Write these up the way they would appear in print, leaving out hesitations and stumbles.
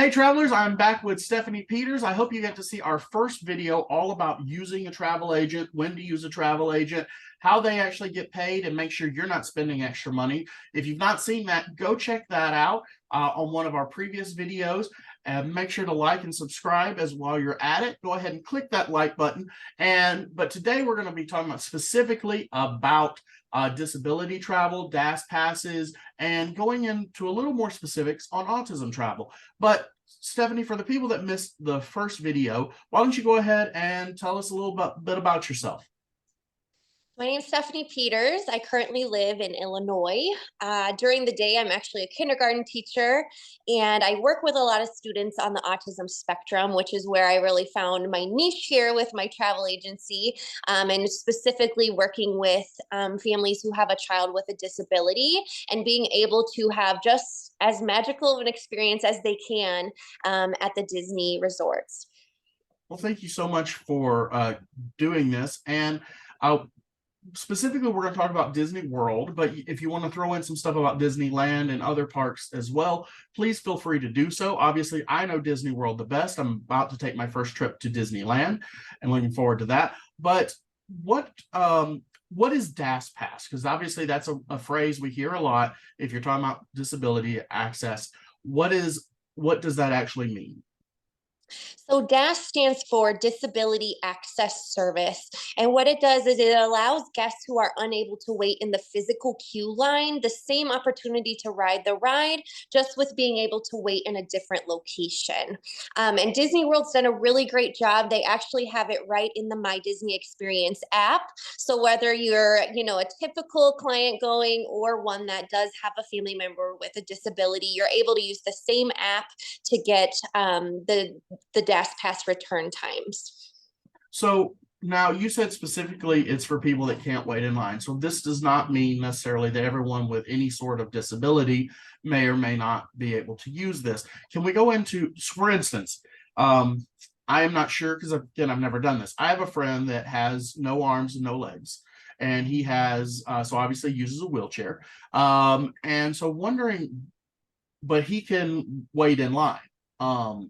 Hey travelers, I'm back with Stephanie Peters. I hope you get to see our first video all about using a travel agent, when to use a travel agent, how they actually get paid, and make sure you're not spending extra money. If you've not seen that, go check that out on one of our previous videos. And make sure to like and subscribe as while you're at it. Go ahead and click that like button. But today we're going to be talking about specifically about disability travel, DAS passes, and going into a little more specifics on autism travel. But Stephanie, for the people that missed the first video, why don't you go ahead and tell us a little bit about yourself? My name is Stephanie Peters. I currently live in Illinois. During the day, I'm actually a kindergarten teacher, and I work with a lot of students on the autism spectrum, which is where I really found my niche here with my travel agency, and specifically working with families who have a child with a disability and being able to have just as magical of an experience as they can at the Disney resorts. Well, thank you so much for doing this. And uh, specifically, we're going to talk about Disney World, but if you want to throw in some stuff about Disneyland and other parks as well, please feel free to do so. Obviously, I know Disney World the best. I'm about to take my first trip to Disneyland and looking forward to that. But what is DAS Pass? Because obviously that's a phrase we hear a lot if you're talking about disability access. What does that actually mean? So DAS stands for Disability Access Service. And what it does is it allows guests who are unable to wait in the physical queue line the same opportunity to ride the ride, just with being able to wait in a different location. And Disney World's done a really great job. They actually have it right in the My Disney Experience app. So whether you're, a typical client going or one that does have a family member with a disability, you're able to use the same app to get the DAS pass return times. So now you said specifically it's for people that can't wait in line. So this does not mean necessarily that everyone with any sort of disability may or may not be able to use this. Can we go into, for instance, I am not sure because again, I've never done this. I have a friend that has no arms and no legs, and he has so obviously uses a wheelchair. And so wondering, but he can wait in line.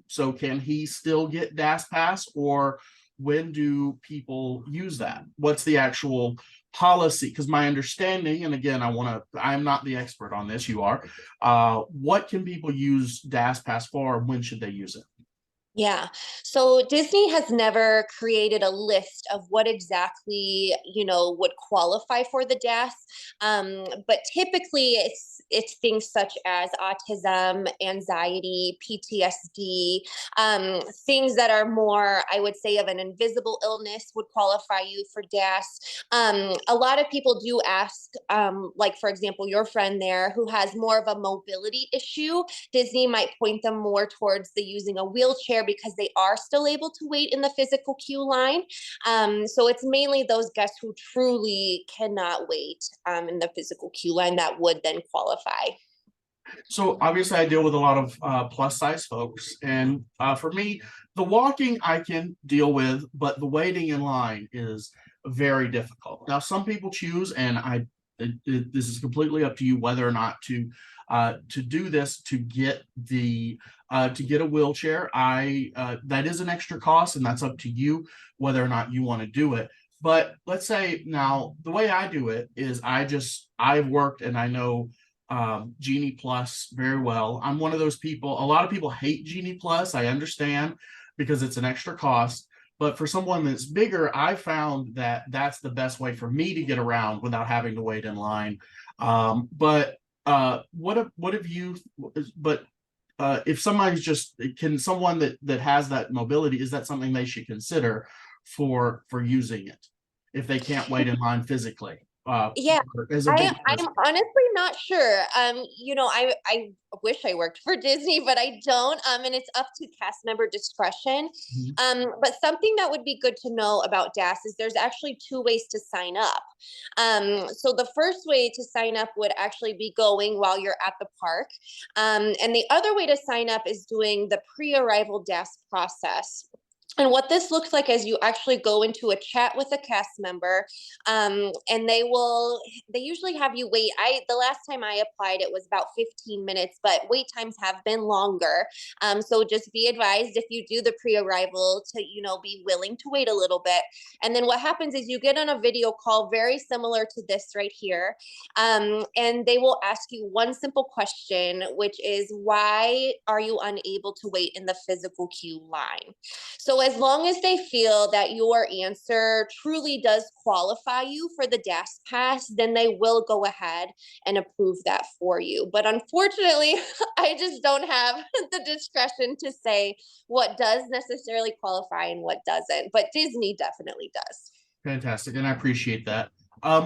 So can he still get DAS Pass, or when do people use that? What's the actual policy? Because my understanding, and again, I'm not the expert on this, you are. What can people use DAS Pass for? When should they use it? Yeah. So Disney has never created a list of what exactly, would qualify for the DAS. But typically it's things such as autism, anxiety, PTSD, things that are more, I would say, of an invisible illness would qualify you for DAS. A lot of people do ask, like, for example, your friend there who has more of a mobility issue, Disney might point them more towards the using a wheelchair because they are still able to wait in the physical queue line. So it's mainly those guests who truly cannot wait in the physical queue line that would then qualify. So obviously, I deal with a lot of plus size folks, and for me, the walking I can deal with, but the waiting in line is very difficult. Now, some people choose, and this is completely up to you whether or not to do this to get a wheelchair. That is an extra cost, and that's up to you whether or not you want to do it. But let's say now the way I do it is I've worked and I know Genie Plus very well. I'm one of those people. A lot of people hate Genie Plus. I understand because it's an extra cost. But for someone that's bigger, I found that that's the best way for me to get around without having to wait in line. But what have you? But if somebody's someone that has that mobility, is that something they should consider for using it if they can't wait in line physically? Yeah, As a big I'm person. honestly not sure. I wish I worked for Disney, but I don't. And it's up to cast member discretion. Mhm. But something that would be good to know about DAS is there's actually two ways to sign up. So the first way to sign up would actually be going while you're at the park. And the other way to sign up is doing the pre-arrival DAS process. And what this looks like is you actually go into a chat with a cast member, and they usually have you wait. The last time I applied, it was about 15 minutes, but wait times have been longer. So just be advised if you do the pre-arrival to, be willing to wait a little bit. And then what happens is you get on a video call very similar to this right here. And they will ask you one simple question, which is, why are you unable to wait in the physical queue line? So as long as they feel that your answer truly does qualify you for the DAS pass, then they will go ahead and approve that for you. But unfortunately, I just don't have the discretion to say what does necessarily qualify and what doesn't. But Disney definitely does. Fantastic, and I appreciate that.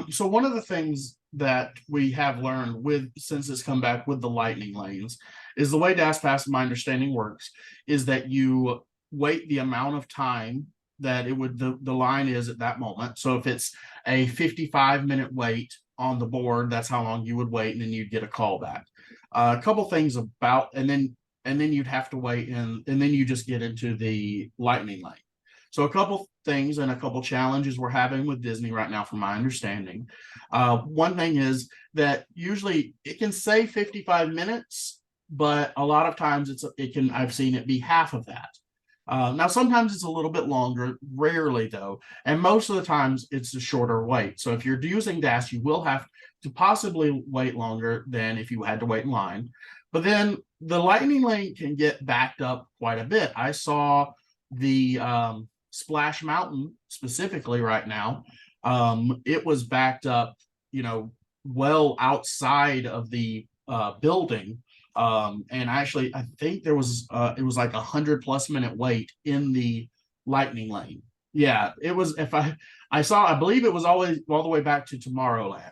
So one of the things that we have learned with since it's come back with the lightning lanes is the way DAS Pass, my understanding works, is that you wait the amount of time that the line is at that moment. So if it's a 55-minute wait on the board, that's how long you would wait, and then you'd get a call back. A couple things about, and then you'd have to wait, and then you just get into the lightning lane. So a couple things and a couple challenges we're having with Disney right now, from my understanding. One thing is that usually it can say 55 minutes, but a lot of times I've seen it be half of that. Now, sometimes it's a little bit longer, rarely though, and most of the times it's a shorter wait. So if you're using DAS, you will have to possibly wait longer than if you had to wait in line. But then the lightning lane can get backed up quite a bit. I saw the Splash Mountain specifically right now. It was backed up, well outside of the building. And actually, I think it was like 100+ minute wait in the lightning lane. Yeah, it was. I believe it was always all the way back to Tomorrowland.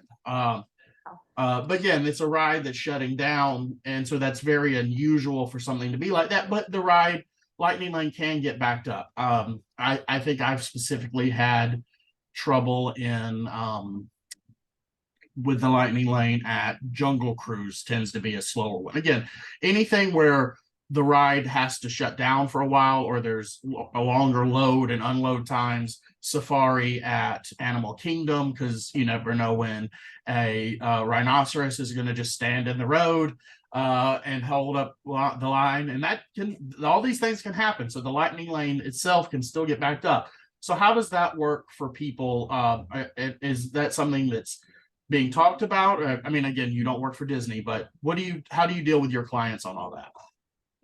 But again, it's a ride that's shutting down, and so that's very unusual for something to be like that. But the ride lightning lane can get backed up. I think I've specifically had trouble in with the lightning lane at Jungle Cruise tends to be a slower one. Again, anything where the ride has to shut down for a while or there's a longer load and unload times. Safari at Animal Kingdom, because you never know when a rhinoceros is going to just stand in the road and hold up the line, and all these things can happen. So the lightning lane itself can still get backed up. So how does that work for people? Is that something that's being talked about? I mean, again, you don't work for Disney, but how do you deal with your clients on all that?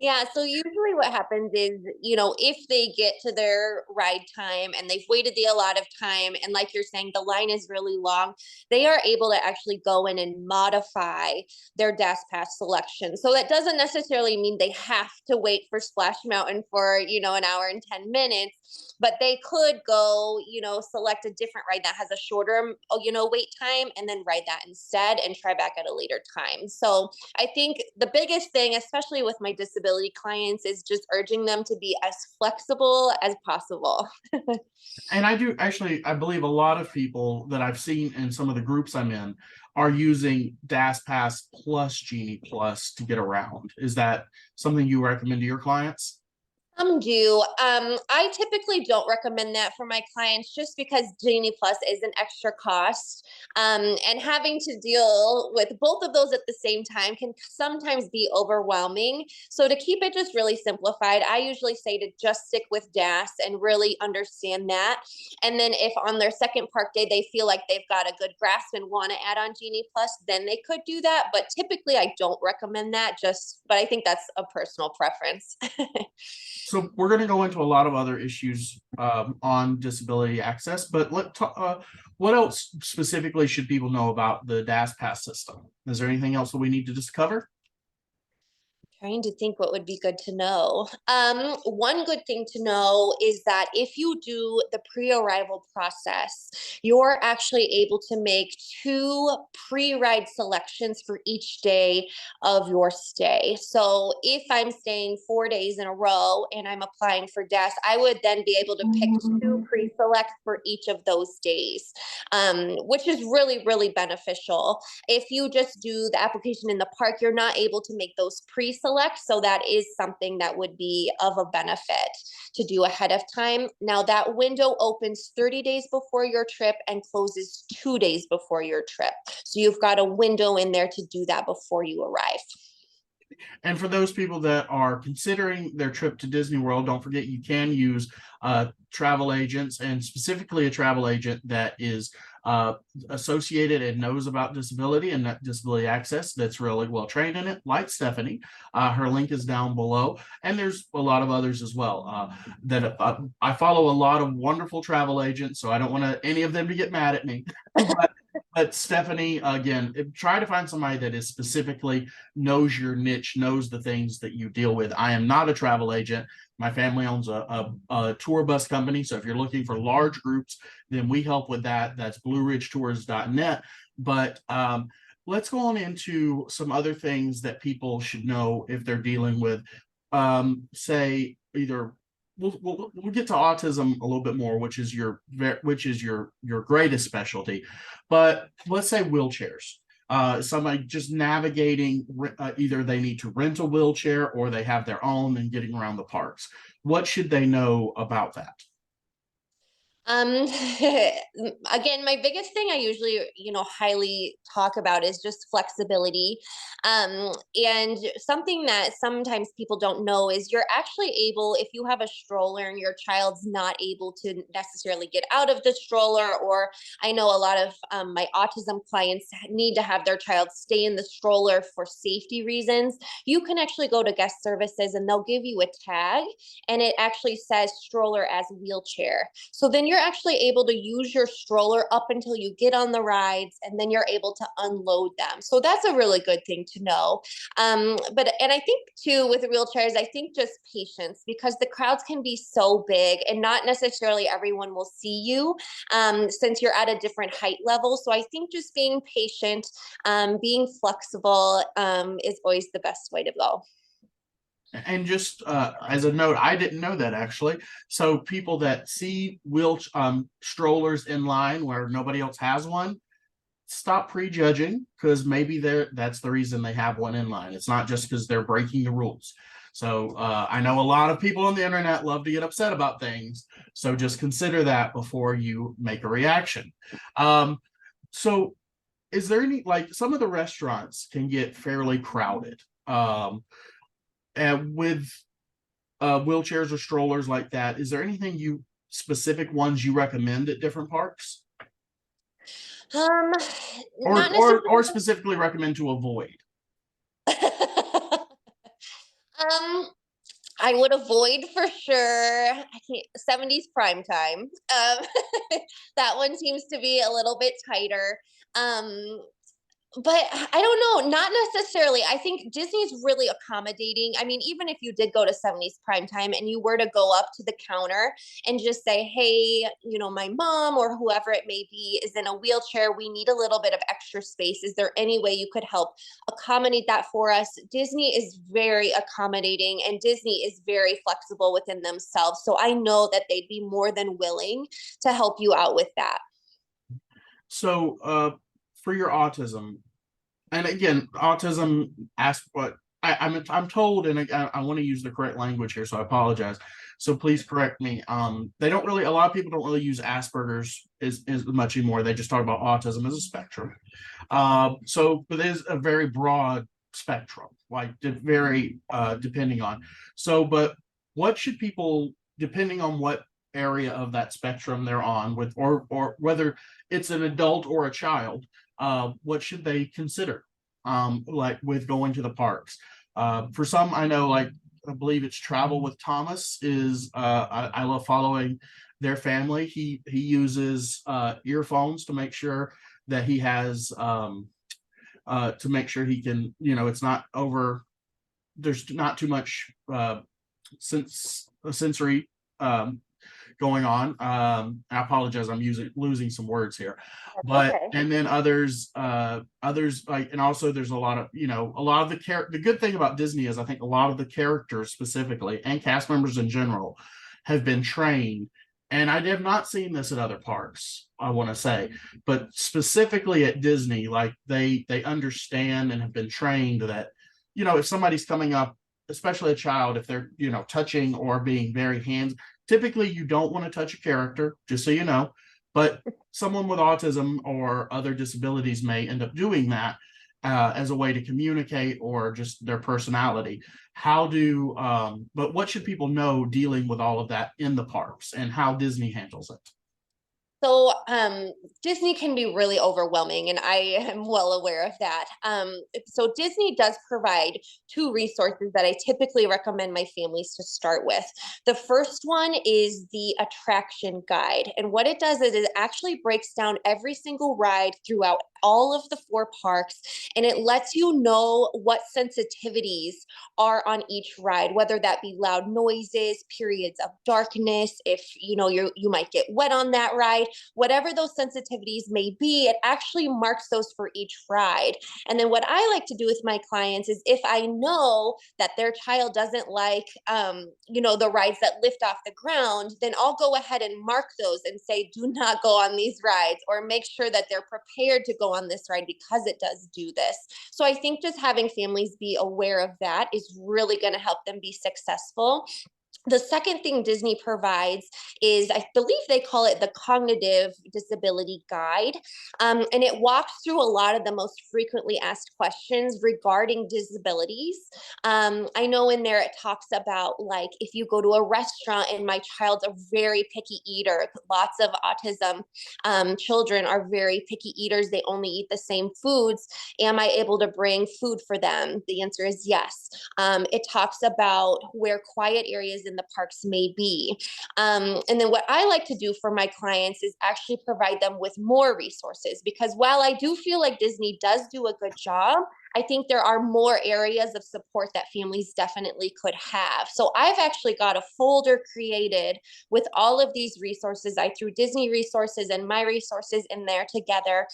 Yeah, so usually what happens is, if they get to their ride time and they've waited the allotted time, and like you're saying, the line is really long, they are able to actually go in and modify their DAS Pass selection. So that doesn't necessarily mean they have to wait for Splash Mountain for, an hour and 10 minutes, but they could go, select a different ride that has a shorter, wait time, and then ride that instead and try back at a later time. So I think the biggest thing, especially with my disability clients, is just urging them to be as flexible as possible. And I believe a lot of people that I've seen in some of the groups I'm in are using DAS Pass plus Genie Plus to get around. Is that something you recommend to your clients? Some do. I typically don't recommend that for my clients just because Genie Plus is an extra cost. And having to deal with both of those at the same time can sometimes be overwhelming. So to keep it just really simplified, I usually say to just stick with DAS and really understand that. And then if on their second park day they feel like they've got a good grasp and want to add on Genie Plus, then they could do that. But typically I don't recommend that, but I think that's a personal preference. So we're going to go into a lot of other issues on disability access, but what else specifically should people know about the DAS Pass system? Is there anything else that we need to just cover? Trying to think what would be good to know. One good thing to know is that if you do the pre-arrival process, you're actually able to make 2 pre-ride selections for each day of your stay. So if I'm staying 4 days in a row and I'm applying for DAS, I would then be able to pick 2 pre-selects for each of those days, which is really, really beneficial. If you just do the application in the park, you're not able to make those pre-selects select. So that is something that would be of a benefit to do ahead of time. Now that window opens 30 days before your trip and closes 2 days before your trip. So you've got a window in there to do that before you arrive. And for those people that are considering their trip to Disney World, don't forget you can use travel agents, and specifically a travel agent that is associated and knows about disability and disability access, that's really well trained in it, like Stephanie. Her link is down below. And there's a lot of others as well. That I follow a lot of wonderful travel agents, so I don't want any of them to get mad at me. But Stephanie, again, try to find somebody that is specifically knows your niche, knows the things that you deal with. I am not a travel agent. My family owns a tour bus company. So if you're looking for large groups, then we help with that. That's blueridgetours.net. But let's go on into some other things that people should know if they're dealing with, say, either we'll get to autism a little bit more, which is your greatest specialty. But let's say wheelchairs. Somebody just navigating, either they need to rent a wheelchair or they have their own and getting around the parks. What should they know about that? Um, again, my biggest thing I usually, highly talk about is just flexibility. And something that sometimes people don't know is you're actually able, if you have a stroller and your child's not able to necessarily get out of the stroller, or I know a lot of my autism clients need to have their child stay in the stroller for safety reasons, you can actually go to guest services and they'll give you a tag and it actually says stroller as wheelchair. So then you're actually able to use your stroller up until you get on the rides, and then you're able to unload them. So that's a really good thing to know. And I think too with wheelchairs, I think just patience, because the crowds can be so big and not necessarily everyone will see you since you're at a different height level. So I think just being patient, being flexible is always the best way to go. And just as a note, I didn't know that actually. So people that see wheel strollers in line where nobody else has one, stop prejudging, because maybe that's the reason they have one in line. It's not just because they're breaking the rules. So I know a lot of people on the internet love to get upset about things. So just consider that before you make a reaction. So is there any, like, some of the restaurants can get fairly crowded. And with wheelchairs or strollers like that, is there anything specific ones you recommend at different parks, Um, or Not or necessarily. specifically recommend to avoid? um, I would avoid for sure. I can't 70s prime time. That one seems to be a little bit tighter. Um, but I don't know, not necessarily. I think Disney's really accommodating. I mean, even if you did go to 70s prime time and you were to go up to the counter and just say, hey, my mom or whoever it may be is in a wheelchair, we need a little bit of extra space. Is there any way you could help accommodate that for us? Disney is very accommodating and Disney is very flexible within themselves. So I know that they'd be more than willing to help you out with that. So for your autism, and again, autism ask what I'm told, and I want to use the correct language here, so I apologize. So please correct me. They don't really, a lot of people don't really use Asperger's as much anymore. They just talk about autism as a spectrum. So but there's a very broad spectrum, like very depending on. So, but what should people, depending on what area of that spectrum they're on with, or whether it's an adult or a child, what should they consider, like with going to the parks? For some, I know, like, I believe it's Travel with Thomas is, I love following their family. He uses earphones to make sure that he has, to make sure he can, it's not over, there's not too much sensory going on. I apologize, I'm losing some words here. That's But okay. and then others like, and also there's a lot of, the good thing about Disney is I think a lot of the characters specifically and cast members in general have been trained. And I have not seen this at other parks, I want to say, but specifically at Disney, like they understand and have been trained that, if somebody's coming up especially a child, if they're, touching or being very hands, typically you don't want to touch a character, just so you know, but someone with autism or other disabilities may end up doing that as a way to communicate or just their personality. But what should people know dealing with all of that in the parks and how Disney handles it? So Disney can be really overwhelming, and I am well aware of that. So Disney does provide two resources that I typically recommend my families to start with. The first one is the attraction guide, and what it does is it actually breaks down every single ride throughout all of the four parks, and it lets you know what sensitivities are on each ride, whether that be loud noises, periods of darkness, if you might get wet on that ride, whatever those sensitivities may be, it actually marks those for each ride. And then what I like to do with my clients is if I know that their child doesn't like, the rides that lift off the ground, then I'll go ahead and mark those and say, do not go on these rides, or make sure that they're prepared to go on this ride because it does do this. So I think just having families be aware of that is really going to help them be successful. The second thing Disney provides is, I believe they call it the Cognitive Disability Guide. And it walks through a lot of the most frequently asked questions regarding disabilities. I know in there it talks about, like, if you go to a restaurant and my child's a very picky eater, lots of autism children are very picky eaters, they only eat the same foods. Am I able to bring food for them? The answer is yes. It talks about where quiet areas in the parks may be. And then what I like to do for my clients is actually provide them with more resources, because while I do feel like Disney does do a good job, I think there are more areas of support that families definitely could have. So I've actually got a folder created with all of these resources. I threw Disney resources and my resources in there together.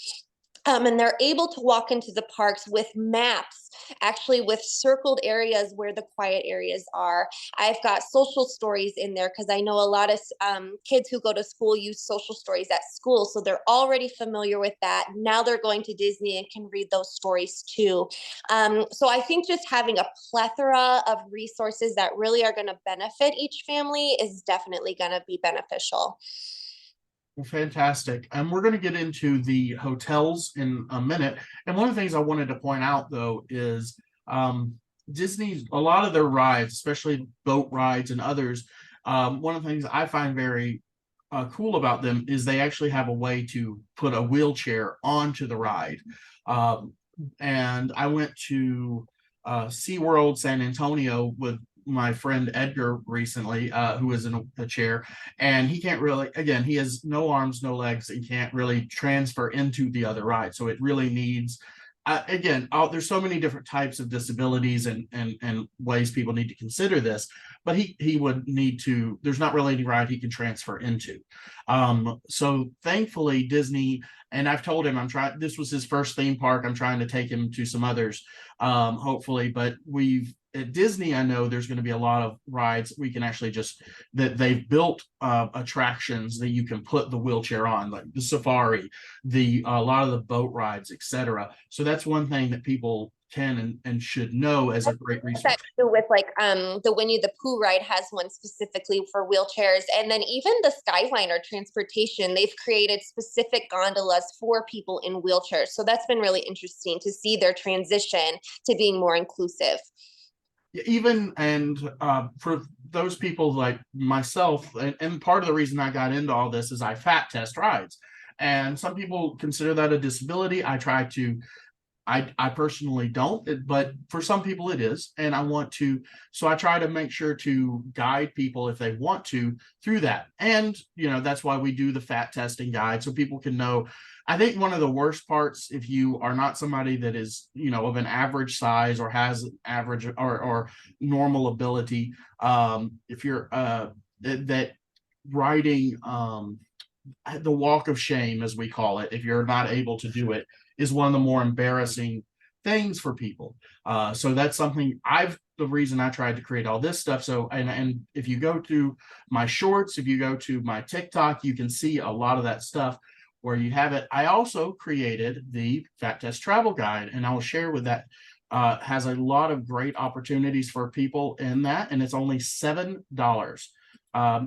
And they're able to walk into the parks with maps, actually with circled areas where the quiet areas are. I've got social stories in there because I know a lot of kids who go to school use social stories at school. So they're already familiar with that. Now they're going to Disney and can read those stories too. So I think just having a plethora of resources that really are going to benefit each family is definitely going to be beneficial. Well, fantastic. And we're going to get into the hotels in a minute. And one of the things I wanted to point out, though, is Disney's, a lot of their rides, especially boat rides and others, one of the things I find very cool about them is they actually have a way to put a wheelchair onto the ride. Um, and I went to SeaWorld San Antonio with my friend Edgar recently, who is in a chair, and he can't really, again, he has no arms, no legs, and can't really transfer into the other ride. So it really needs, again, there's so many different types of disabilities and ways people need to consider this, but he would need to, there's not really any ride he can transfer into. So thankfully Disney, and I've told him I'm trying, this was his first theme park, I'm trying to take him to some others, hopefully, but at Disney, I know there's going to be a lot of rides we can actually just, that they've built attractions that you can put the wheelchair on, like the safari, a lot of the boat rides, etc. So that's one thing that people can and should know as a great resource. That too, with like the Winnie the Pooh ride has one specifically for wheelchairs, and then even the Skyliner transportation, they've created specific gondolas for people in wheelchairs. So that's been really interesting to see their transition to being more inclusive. Even and for those people like myself, and part of the reason I got into all this is I fat test rides, and some people consider that a disability. I personally don't, but for some people it is, and so I try to make sure to guide people if they want to through that. And that's why we do the fat testing guide, so people can know. I think one of the worst parts, if you are not somebody that is of an average size or has average or normal ability, if you're that riding the walk of shame, as we call it, if you're not able to do it, is one of the more embarrassing things for people. So that's something the reason I tried to create all this stuff. So, and if you go to my shorts, if you go to my TikTok, you can see a lot of that stuff where you have it. I also created the Fat Test Travel Guide, and I will share has a lot of great opportunities for people in that, and it's only $7.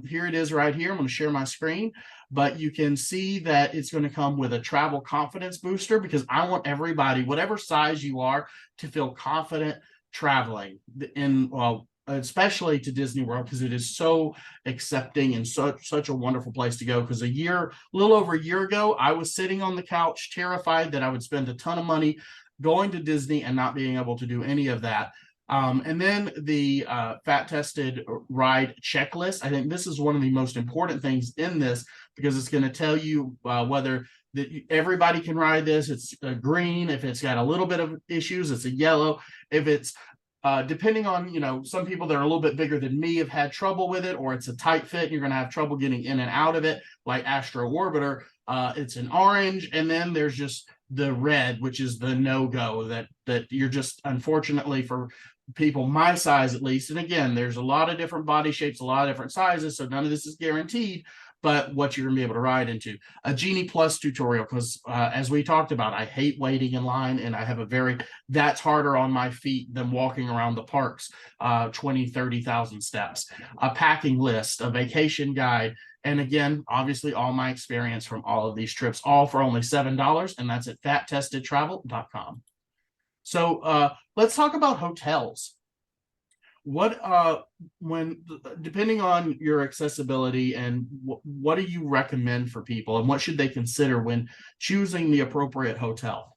Here it is right here. I'm going to share my screen, but you can see that it's going to come with a travel confidence booster, because I want everybody, whatever size you are, to feel confident traveling in, well, especially to Disney World, because it is so accepting and such a wonderful place to go. Because a little over a year ago, I was sitting on the couch terrified that I would spend a ton of money going to Disney and not being able to do any of that. And then the fat tested ride checklist. I think this is one of the most important things in this, because it's going to tell you whether that everybody can ride this. It's a green. If it's got a little bit of issues, it's a yellow. If it's depending on, some people that are a little bit bigger than me have had trouble with it, or it's a tight fit and you're going to have trouble getting in and out of it, like Astro Orbiter. It's an orange, and then there's just the red, which is the no-go, that you're just, unfortunately for people my size at least, and again, there's a lot of different body shapes, a lot of different sizes, so none of this is guaranteed, but what you're going to be able to ride into. A Genie Plus tutorial, because as we talked about, I hate waiting in line, and I have that's harder on my feet than walking around the parks 20-30,000 steps. A packing list, a vacation guide, and again, obviously all my experience from all of these trips, all for only $7, and that's at fattestedtravel.com. So let's talk about hotels. What when depending on your accessibility, and what do you recommend for people, and what should they consider when choosing the appropriate hotel?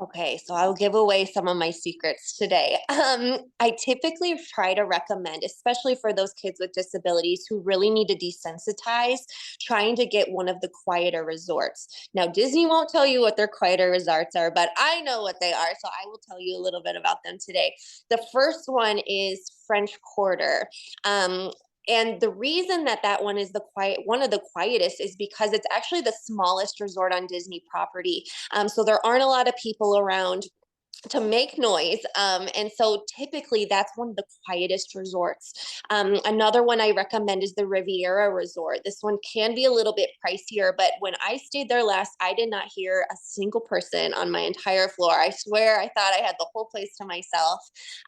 Okay, so I'll give away some of my secrets today. I typically try to recommend, especially for those kids with disabilities who really need to desensitize, trying to get one of the quieter resorts. Now, Disney won't tell you what their quieter resorts are, but I know what they are, so I will tell you a little bit about them today. The first one is French Quarter. And the reason that that one is one of the quietest is because it's actually the smallest resort on Disney property. So there aren't a lot of people around to make noise. And so typically that's one of the quietest resorts. Another one I recommend is the Riviera Resort. This one can be a little bit pricier, but when I stayed there last, I did not hear a single person on my entire floor. I swear I thought I had the whole place to myself.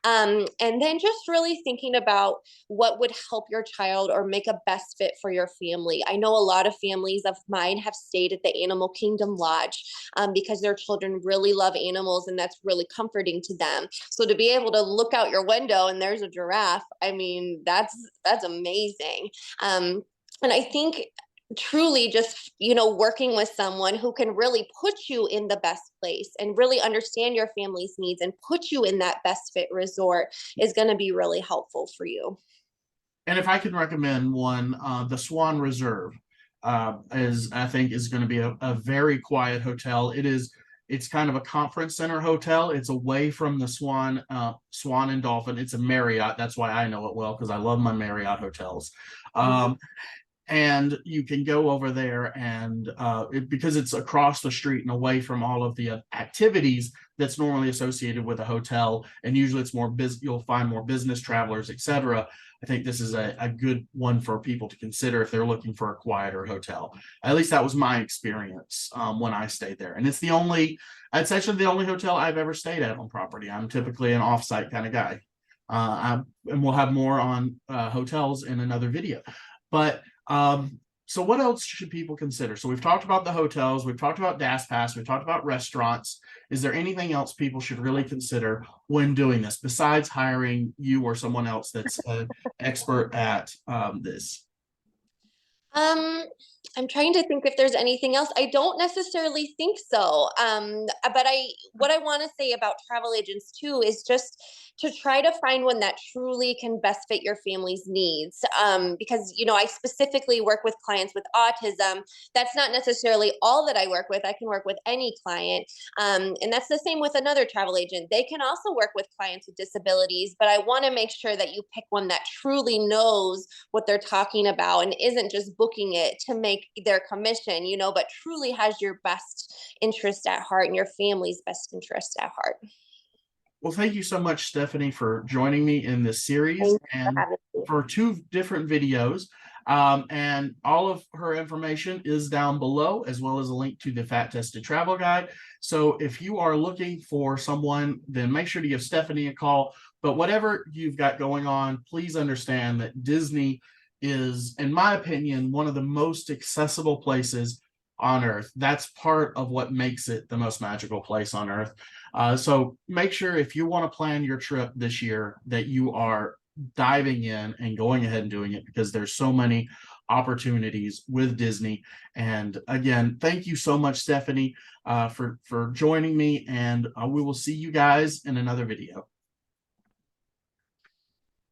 And then just really thinking about what would help your child or make a best fit for your family. I know a lot of families of mine have stayed at the Animal Kingdom Lodge because their children really love animals, and that's really comforting to them. So to be able to look out your window and there's a giraffe, I mean, that's amazing. And I think truly just working with someone who can really put you in the best place and really understand your family's needs and put you in that best fit resort is going to be really helpful for you. And if I can recommend one, the Swan Reserve I think is going to be a very quiet hotel. It's kind of a conference center hotel. It's away from the Swan and Dolphin. It's a Marriott. That's why I know it well, because I love my Marriott hotels. And you can go over there, and because it's across the street and away from all of the activities that's normally associated with a hotel, and usually it's you'll find more business travelers, etc. I think this is a good one for people to consider if they're looking for a quieter hotel. At least that was my experience when I stayed there, and it's actually the only hotel I've ever stayed at on property. I'm typically an offsite kind of guy, and we'll have more on hotels in another video. But so what else should people consider? So we've talked about the hotels, we've talked about DAS Pass, we've talked about restaurants. Is there anything else people should really consider when doing this, besides hiring you or someone else that's an expert at this? Um, I'm trying to think if there's anything else. I don't necessarily think so. But what I want to say about travel agents too is just to try to find one that truly can best fit your family's needs. Because I specifically work with clients with autism. That's not necessarily all that I work with. I can work with any client, and that's the same with another travel agent. They can also work with clients with disabilities, but I want to make sure that you pick one that truly knows what they're talking about and isn't just booking it to make their commission, but truly has your best interest at heart and your family's best interest at heart. Well, thank you so much, Stephanie, for joining me in this series Thanks for and having me. for two different videos. And all of her information is down below, as well as a link to the Fat Tested Travel Guide. So if you are looking for someone, then make sure to give Stephanie a call. But whatever you've got going on, please understand that Disney is, in my opinion, one of the most accessible places on earth. That's part of what makes it the most magical place on earth. So make sure, if you want to plan your trip this year, that you are diving in and going ahead and doing it, because there's so many opportunities with Disney. And again, thank you so much, Stephanie, for joining me, and we will see you guys in another video.